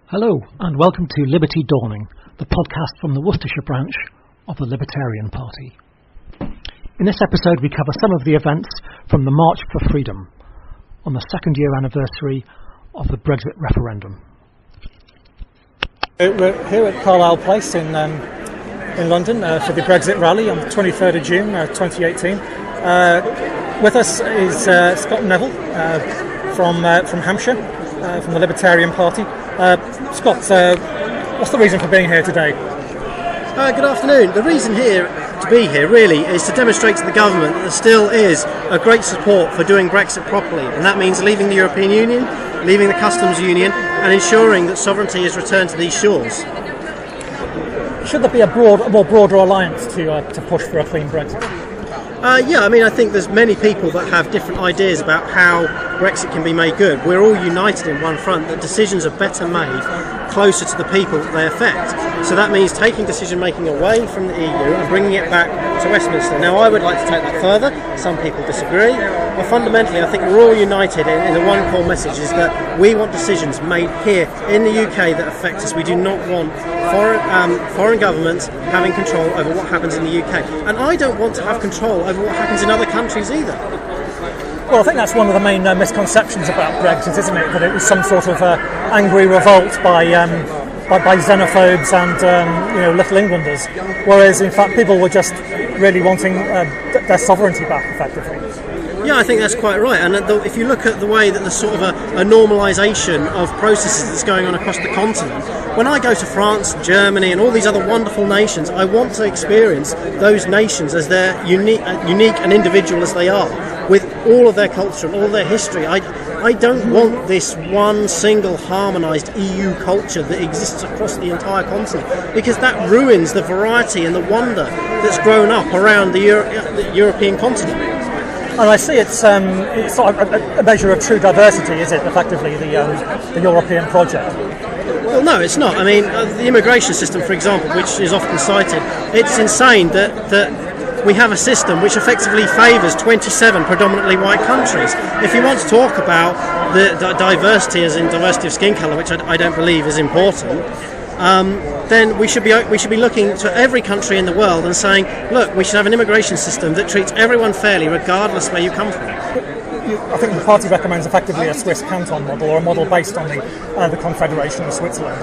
Hello and welcome to Liberty Dawning, the podcast from the Worcestershire branch of the Libertarian Party. In this episode we cover some of the events from the March for Freedom on the second year anniversary of the Brexit referendum. We're here at Carlisle Place in London for the Brexit rally on the 23rd of June 2018. With us is Scott Neville from Hampshire, from the Libertarian Party. Scott, what's the reason for being here today? Good afternoon. The reason to be here really is to demonstrate to the government that there still is a great support for doing Brexit properly, and that means leaving the European Union, leaving the customs union, and ensuring that sovereignty is returned to these shores. Should there be a more broader alliance to push for a clean Brexit? I think there's many people that have different ideas about how Brexit can be made good. We're all united in one front that decisions are better made closer to the people that they affect. So that means taking decision making away from the EU and bringing it back to Westminster. Now, I would like to take that further. Some people disagree. But fundamentally, I think we're all united in the one core message is that we want decisions made here in the UK that affect us. We do not want foreign governments having control over what happens in the UK. And I don't want to have control over what happens in other countries either. Well, I think that's one of the main misconceptions about Brexit, isn't it? That it was some sort of angry revolt by xenophobes and Little Englanders, whereas in fact people were just really wanting their sovereignty back, effectively. Yeah, I think that's quite right. And if you look at the way that there's sort of a normalisation of processes that's going on across the continent, when I go to France, Germany and all these other wonderful nations, I want to experience those nations as they're unique and individual as they are, with all of their culture and all their history. I don't want this one single harmonised EU culture that exists across the entire continent, because that ruins the variety and the wonder that's grown up around the European continent. And I see it's sort of a measure of true diversity, is it, effectively, the European project? Well, no, it's not. I mean, the immigration system, for example, which is often cited, it's insane that we have a system which effectively favours 27 predominantly white countries. If you want to talk about the diversity as in diversity of skin colour, which I don't believe is important, then we should be looking to every country in the world and saying, look, we should have an immigration system that treats everyone fairly, regardless where you come from. I think the party recommends effectively a Swiss canton model, or a model based on the Confederation of Switzerland.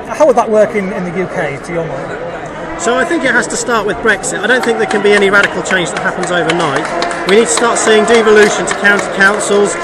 How would that work in the UK, to your mind? So I think it has to start with Brexit. I don't think there can be any radical change that happens overnight. We need to start seeing devolution to county councils.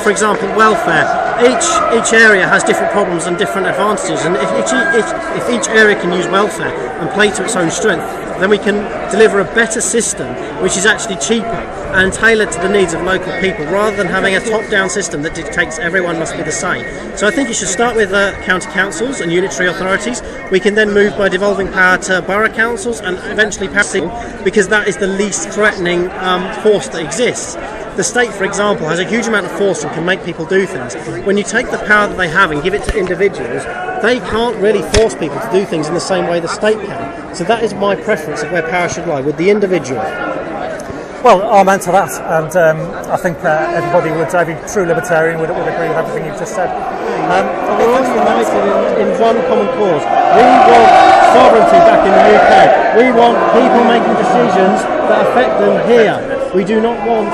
For example, welfare. Each area has different problems and different advantages, and if each area can use welfare and play to its own strength, then we can deliver a better system which is actually cheaper and tailored to the needs of local people, rather than having a top-down system that dictates everyone must be the same. So I think it should start with county councils and unitary authorities. We can then move by devolving power to borough councils and eventually passing, because that is the least threatening force that exists. The state, for example, has a huge amount of force and can make people do things. When you take the power that they have and give it to individuals, they can't really force people to do things in the same way the state can. So that is my preference of where power should lie, with the individual. Well, amen to that, and I think every true libertarian would agree with everything you've just said. We're all united in one common cause. We want sovereignty back in the UK. We want people making decisions that affect them here. We do not want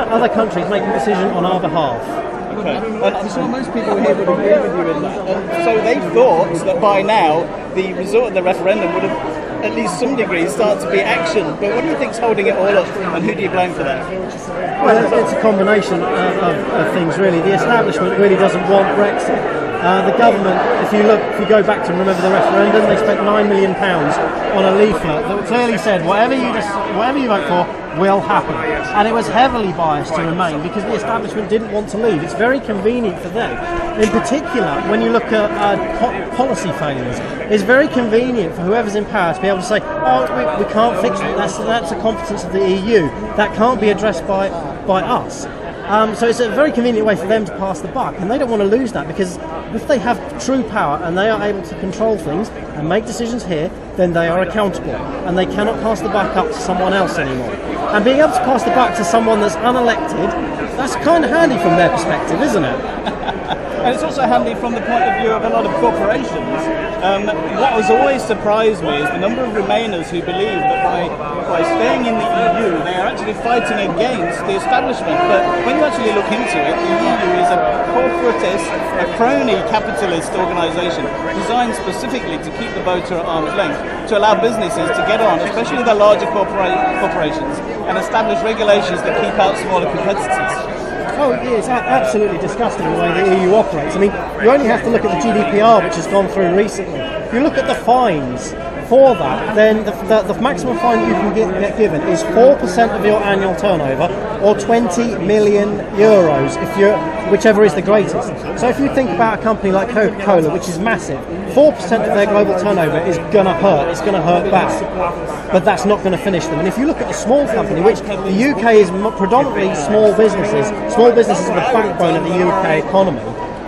other countries making decisions on our behalf. Okay, I'm sure most people here would agree with you in that. So they thought that by now the result of the referendum would have, at least some degree, start to be action. But what do you think's holding it all up, and who do you blame for that? Well, it's a combination of things, really. The establishment really doesn't want Brexit. The government, if you go back to remember the referendum, they spent £9 million on a leaflet that clearly said whatever you vote for will happen, and it was heavily biased to Remain because the establishment didn't want to leave. It's very convenient for them. In particular, when you look at policy failures, it's very convenient for whoever's in power to be able to say, oh, we can't fix it, that's a competence of the EU, that can't be addressed by us. So it's a very convenient way for them to pass the buck, and they don't want to lose that, because if they have true power and they are able to control things and make decisions here, then they are accountable, and they cannot pass the buck up to someone else anymore. And being able to pass the buck to someone that's unelected, that's kind of handy from their perspective, isn't it? And it's also handy from the point of view of a lot of corporations. What has always surprised me is the number of Remainers who believe that by staying in the EU, they are actually fighting against the establishment. But when you actually look into it, the EU is a corporatist, a crony capitalist organisation designed specifically to keep the voter at arm's length, to allow businesses to get on, especially the larger corporations, and establish regulations that keep out smaller competitors. Oh, it's absolutely disgusting the way the EU operates. I mean, you only have to look at the GDPR, which has gone through recently. If you look at the fines for that, then the maximum fine you can get given is 4% of your annual turnover, or 20 million euros, whichever is the greatest. So if you think about a company like Coca-Cola, which is massive, 4% of their global turnover is going to hurt. It's going to hurt back. But that's not going to finish them. And if you look at a small company, which the UK is predominantly small businesses are the backbone of the UK economy.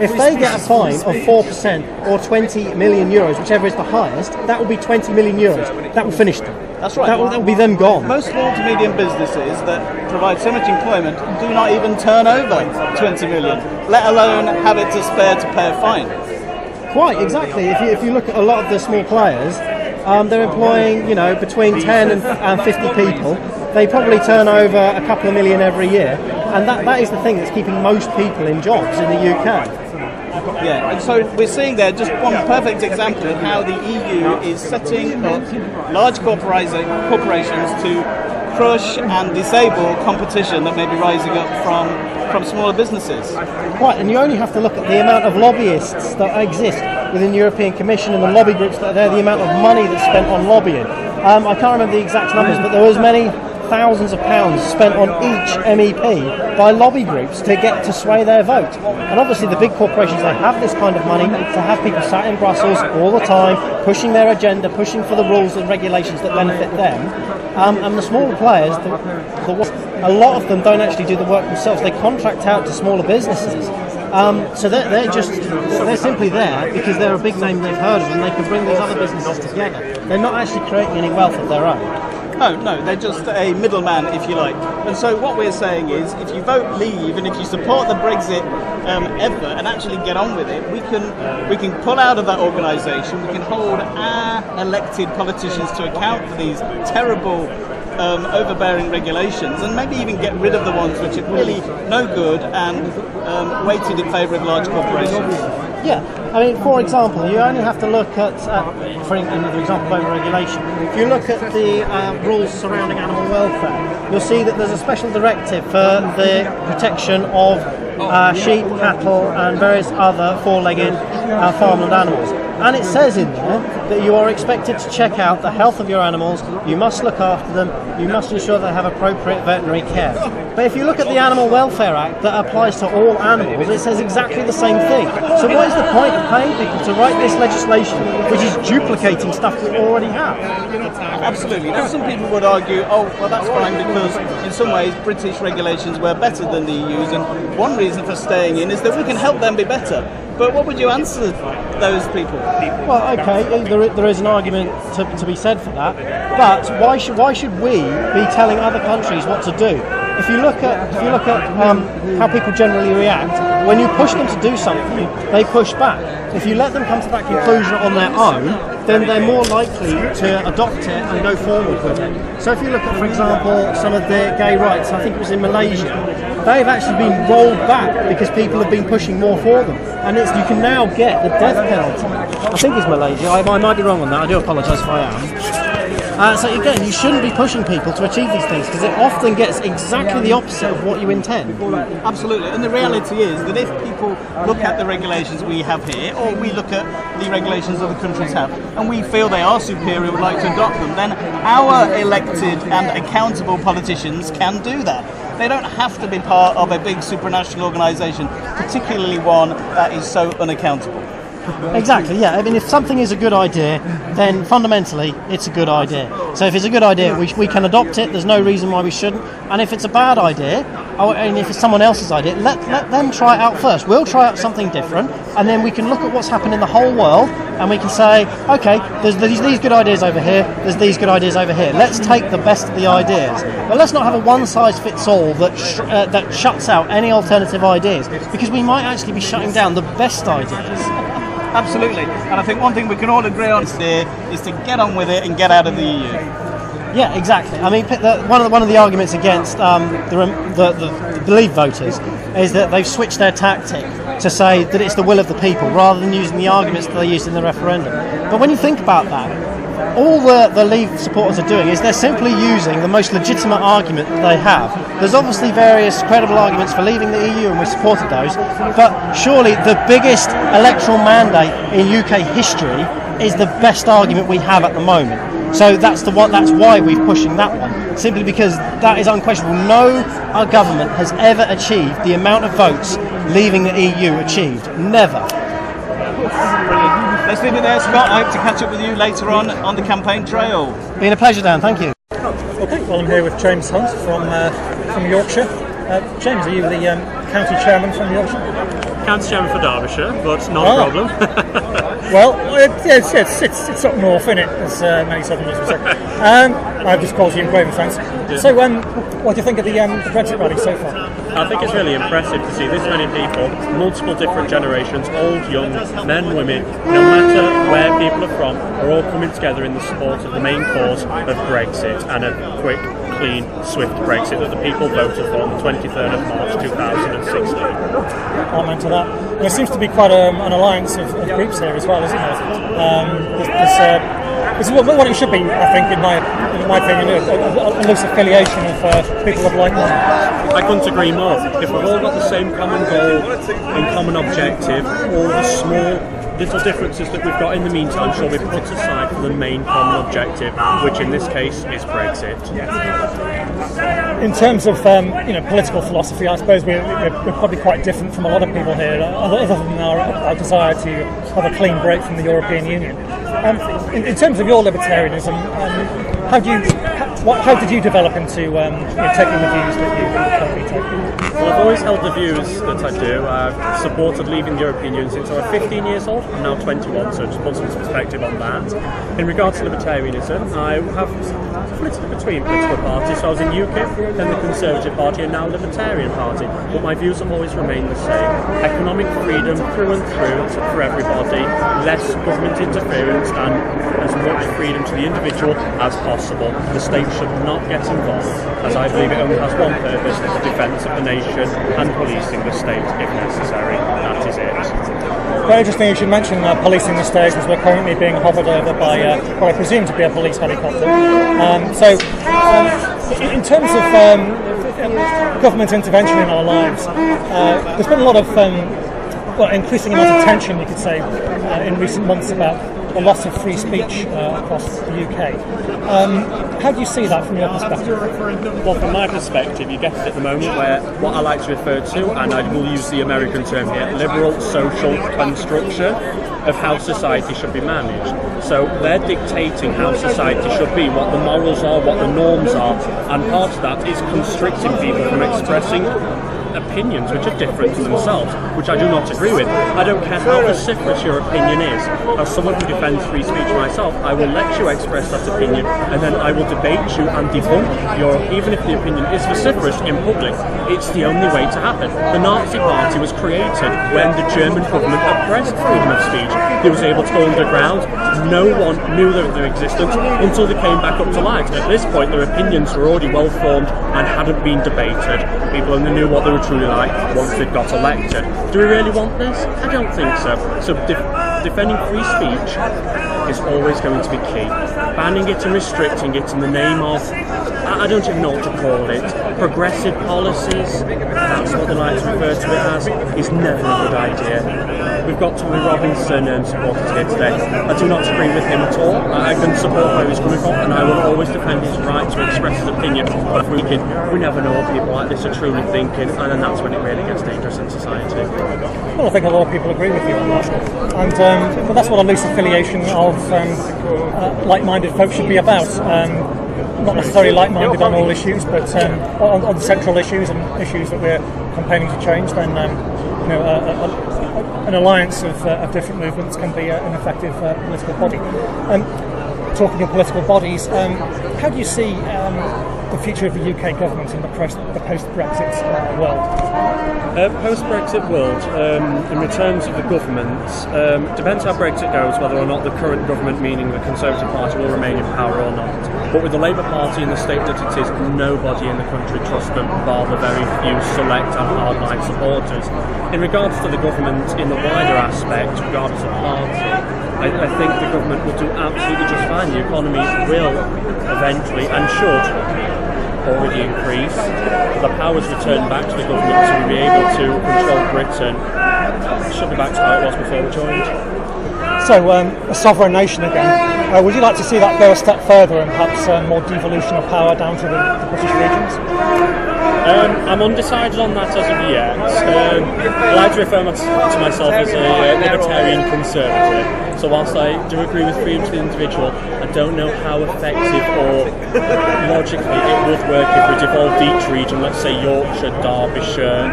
If they get a fine of 4% or 20 million euros, whichever is the highest, that will be 20 million euros. That will finish them. That's right. That will be them gone. Most small to medium businesses that provide so much employment do not even turn over 20 million, let alone have it to spare to pay a fine. Quite exactly. If you look at a lot of the small players, they're employing between 10 and 50 people. They probably turn over a couple of million every year, and that is the thing that's keeping most people in jobs in the UK. Yeah, and so we're seeing there just one perfect example of how the EU is setting up large corporations to crush and disable competition that may be rising up from smaller businesses. Right, and you only have to look at the amount of lobbyists that exist within the European Commission and the lobby groups that are there, the amount of money that's spent on lobbying. I can't remember the exact numbers, but there was many thousands of pounds spent on each MEP by lobby groups to get to sway their vote. And obviously the big corporations, they have this kind of money to have people sat in Brussels all the time, pushing their agenda, pushing for the rules and regulations that benefit them. And the smaller players, a lot of them don't actually do the work themselves. They contract out to smaller businesses. So they're simply there because they're a big name they've heard of, and they can bring these other businesses together. They're not actually creating any wealth of their own. No, they're just a middleman, if you like. And so what we're saying is, if you vote Leave and if you support the Brexit effort and actually get on with it, we can pull out of that organisation. We can hold our elected politicians to account for these terrible overbearing regulations, and maybe even get rid of the ones which are really no good and weighted in favour of large corporations. Yeah, I mean, for example, you only have to look at, for another example of over-regulation, if you look at the rules surrounding animal welfare, you'll see that there's a special directive for the protection of sheep, cattle and various other four-legged farmland animals. And it says in there that you are expected to check out the health of your animals, you must look after them, you must ensure they have appropriate veterinary care. But if you look at the Animal Welfare Act that applies to all animals, it says exactly the same thing. So what is the point of paying people to write this legislation which is duplicating stuff we already have? Absolutely. Now some people would argue, well that's fine because in some ways British regulations were better than the EU's, and one reason for staying in is that we can help them be better. But what would you answer those people? Well, okay, there is an argument to be said for that, but why should we be telling other countries what to do? If you look at how people generally react, when you push them to do something, they push back. If you let them come to that conclusion on their own, then they're more likely to adopt it and go forward with it. So if you look at, for example, some of the gay rights, I think it was in Malaysia, they've actually been rolled back because people have been pushing more for them. And you can now get the death penalty. I think it's Malaysia. I might be wrong on that. I do apologise if I am. So again, you shouldn't be pushing people to achieve these things because it often gets exactly the opposite of what you intend. Absolutely, and the reality is that if people look at the regulations we have here, or we look at the regulations other countries have, and we feel they are superior, would like to adopt them, then our elected and accountable politicians can do that. They don't have to be part of a big supranational organisation, particularly one that is so unaccountable. Exactly, yeah. I mean, if something is a good idea, then fundamentally it's a good idea. So if it's a good idea, we can adopt it. There's no reason why we shouldn't. And if it's a bad idea, and if it's someone else's idea, let them try it out first. We'll try out something different, and then we can look at what's happened in the whole world, and we can say, okay, there's these good ideas over here, there's these good ideas over here. Let's take the best of the ideas. But let's not have a one-size-fits-all that shuts out any alternative ideas, because we might actually be shutting down the best ideas. Absolutely, and I think one thing we can all agree on today is to get on with it and get out of the EU. Yeah, exactly. I mean, one of the arguments against the Leave voters is that they've switched their tactic to say that it's the will of the people rather than using the arguments that they used in the referendum. But when you think about that, all the Leave supporters are doing is they're simply using the most legitimate argument that they have. There's obviously various credible arguments for leaving the EU, and we supported those, but surely the biggest electoral mandate in UK history is the best argument we have at the moment. So that's why we're pushing that one, simply because that is unquestionable. No government has ever achieved the amount of votes leaving the EU achieved. Never. Brilliant. Let's leave it there, Scott. I hope to catch up with you later on the campaign trail. Been a pleasure, Dan. Thank you. Okay, well, I'm here with James Hunt from Yorkshire. James, are you the county chairman from Yorkshire? County chairman for Derbyshire, but not a problem. Well, it's up north, isn't it? As many Southerners would say. I've just called you in grave offence. Yeah. So, what do you think of the Brexit rally so far? I think it's really impressive to see this many people, multiple different generations, old, young, men, women, no matter where people are from, are all coming together in the support of the main cause of Brexit and a quick, clean, swift Brexit that the people voted for on the 23rd of March 2016. Amen to that. There seems to be quite an alliance of groups here as well, isn't there? It's what it should be, I think, in my opinion, a loose affiliation of people of like mind. I couldn't agree more. If we've all got the same common goal and common objective, all the small little differences that we've got in the meantime shall be put aside for the main common objective, which in this case is Brexit. In terms of political philosophy, I suppose we're probably quite different from a lot of people here, other than our desire to have a clean break from the European Union. In terms of your libertarianism, how did you develop into taking the views that you currently take? Well, I've always held the views that I do. I've supported leaving the European Union since I was 15 years old. I'm now 21, so just put some perspective on that. In regards to libertarianism, I have flitted between political parties. So I was in UKIP, then the Conservative Party, and now Libertarian Party. But my views have always remained the same. Economic freedom through and through for everybody, less government interference, and as much freedom to the individual as possible. The state should not get involved, as I believe it only has one purpose, the defence of the nation and policing the state if necessary. That is it. Very interesting you should mention policing the state, as we're currently being hovered over by what I presume to be a police helicopter. In terms of government intervention in our lives, there's been a lot of increasing amount of tension, you could say, in recent months about the loss of free speech across the UK. How do you see that from your perspective? Well, from my perspective, you get it at the moment where what I like to refer to, and I will use the American term here, liberal social construction of how society should be managed. So they're dictating how society should be, what the morals are, what the norms are, and part of that is constricting people from expressing opinions which are different to themselves, which I do not agree with. I don't care how vociferous your opinion is. As someone who defends free speech myself, I will let you express that opinion, and then I will debate you and debunk your, even if the opinion is vociferous in public. It's the only way to happen. The Nazi Party was created when the German government oppressed freedom of speech. They was able to go underground. No one knew of their existence until they came back up to light. At this point, their opinions were already well formed and hadn't been debated. People only knew what they were truly like once they've got elected. Do we really want this? I don't think so. So defending free speech is always going to be key. Banning it and restricting it in the name of, I don't even know what to call it, progressive policies, that's what they like to refer to it as, is never a good idea. We've got Tommy Robinson supported here today. I do not agree with him at all. I can support where he's coming from, and I will always defend his right to express his opinion. But we never know what people like this are truly thinking, and then that's when it really gets dangerous in society. Well, I think a lot of people agree with you on that, and but that's what a loose affiliation of like-minded folks should be about. Not necessarily like-minded on all issues, but on central issues and issues that we're campaigning to change. Then an alliance of different movements can be an effective political body. Talking of political bodies, how do you see the future of the UK government in the post-Brexit world? Post-Brexit world, in terms of the government, depends how Brexit goes, whether or not the current government, meaning the Conservative Party, will remain in power or not. But with the Labour Party in the state that it is, nobody in the country trusts them, bar the very few select and hardline supporters. In regards to the government in the wider aspect, regardless of party, I think the government will do absolutely just fine. The economy will eventually, and should, already increase. The powers returned back to the government to be able to control Britain. It should be back to how it was before we joined. So, a sovereign nation again. Would you like to see that go a step further and perhaps more devolution of power down to the British regions? I'm undecided on that as of yet. I like to refer to myself as a libertarian conservative. So whilst I do agree with freedom to the individual, I don't know how effective or logically it would work if we devolved each region, let's say Yorkshire, Derbyshire,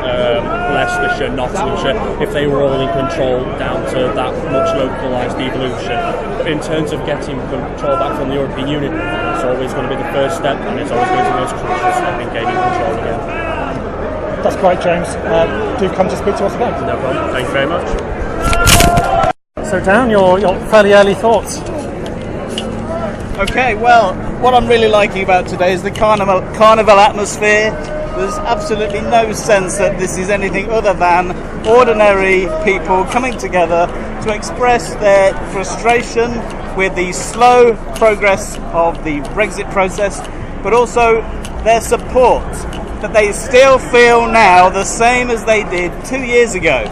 Leicestershire, Nottinghamshire, if they were all in control down to that much localised devolution. But in terms of getting control back from the European Union, it's always going to be the first step, and it's always going to be the most crucial step in gaining control again. That's great, James. Do come to speak to us again. No problem. Thank you very much. So, Dan, your fairly early thoughts. Okay, well, what I'm really liking about today is the carnival atmosphere. There's absolutely no sense that this is anything other than ordinary people coming together to express their frustration with the slow progress of the Brexit process, but also their support, that they still feel now the same as they did 2 years ago.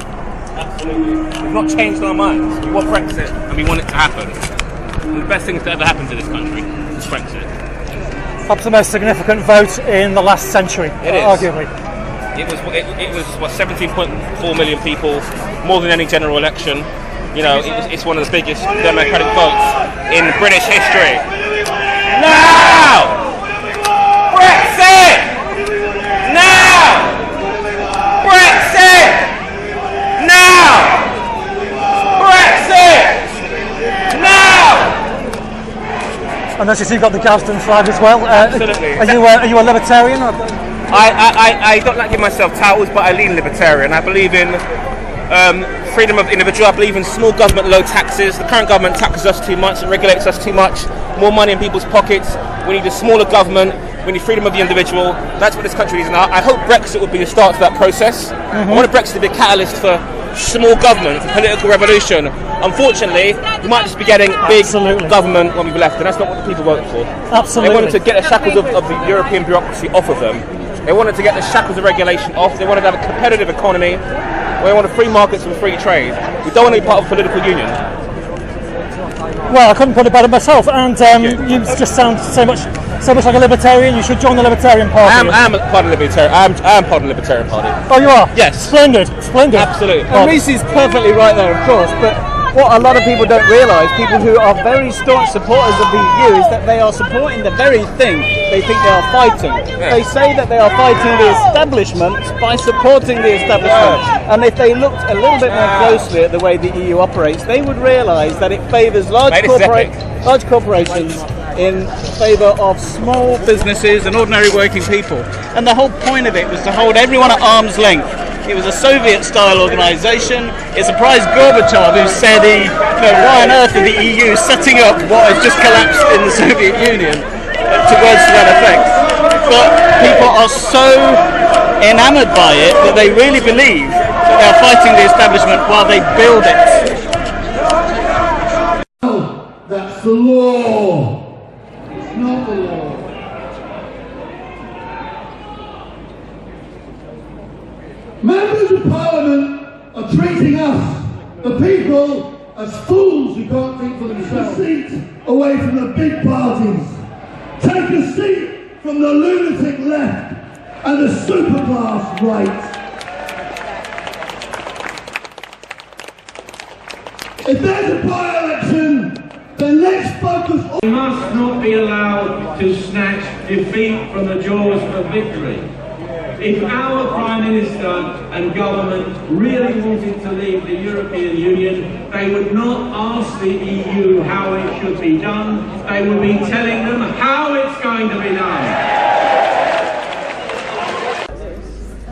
Absolutely. We've not changed our minds. We want Brexit and we want it to happen. And the best thing to ever happen to this country is Brexit. Perhaps the most significant vote in the last century, arguably. It was what, 17.4 million people, more than any general election. You know, it's one of the biggest democratic votes in British history. Now! Brexit! Now! Brexit! Now! Brexit! Now! And notice you've got the Gadsden flag as well. Absolutely. Are you a libertarian? I don't like giving myself titles, but I lean libertarian. I believe in freedom of individual. I believe in small government, low taxes. The current government taxes us too much and regulates us too much. More money in people's pockets. We need a smaller government. We need freedom of the individual. That's what this country needs now. I hope Brexit would be the start to that process. I want Brexit to be a catalyst for small government, for political revolution. Unfortunately, we might just be getting big government when we've left, and that's not what the people voted for. Absolutely. They wanted to get the shackles of the European bureaucracy off of them. They wanted to get the shackles of regulation off. They wanted to have a competitive economy. We wanted free markets and free trade. We don't want to be part of a political union. Well, I couldn't put it better myself. And you just sound so much like a libertarian. You should join the Libertarian Party. I am part of the Libertarian. I am part of the Libertarian Party. Oh, you are? Yes. Splendid. Absolutely. And Reece is perfectly right there, of course, but what a lot of people don't realise, people who are very staunch supporters of the EU, is that they are supporting the very thing they think they are fighting. Yeah. They say that they are fighting the establishment by supporting the establishment. And if they looked a little bit more closely at the way the EU operates, they would realise that it favours large corporations in favour of small businesses and ordinary working people. And the whole point of it was to hold everyone at arm's length. It was a Soviet-style organisation. It surprised Gorbachev, who said, why on earth are the EU setting up what has just collapsed in the Soviet Union? To words to that effect. but people are so enamoured by it that they really believe that they are fighting the establishment while they build it. That's the law. It's not the law. Members of Parliament are treating us, the people, as fools who can't think for themselves. Take a seat away from the big parties. Take a seat from the lunatic left and the superclass right. If there's a by-election, then let's focus on... We must not be allowed to snatch defeat from the jaws of victory. If our Prime Minister and government really wanted to leave the European Union, they would not ask the EU how it should be done, they would be telling them how it's going to be done.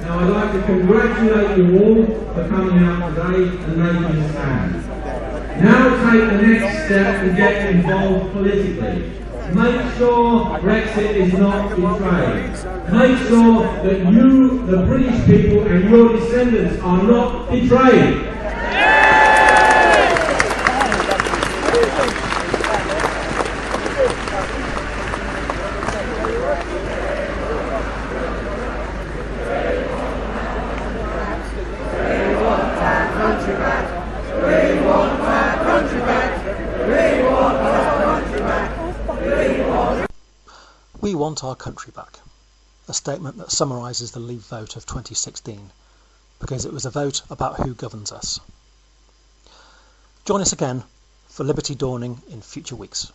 Now I'd like to congratulate you all for coming out today and making a stand. Now take the next step and get involved politically. Make sure Brexit is not betrayed. Make sure that you, the British people, and your descendants are not betrayed. We want our country back, a statement that summarises the Leave vote of 2016, because it was a vote about who governs us. Join us again for Liberty Dawning in future weeks.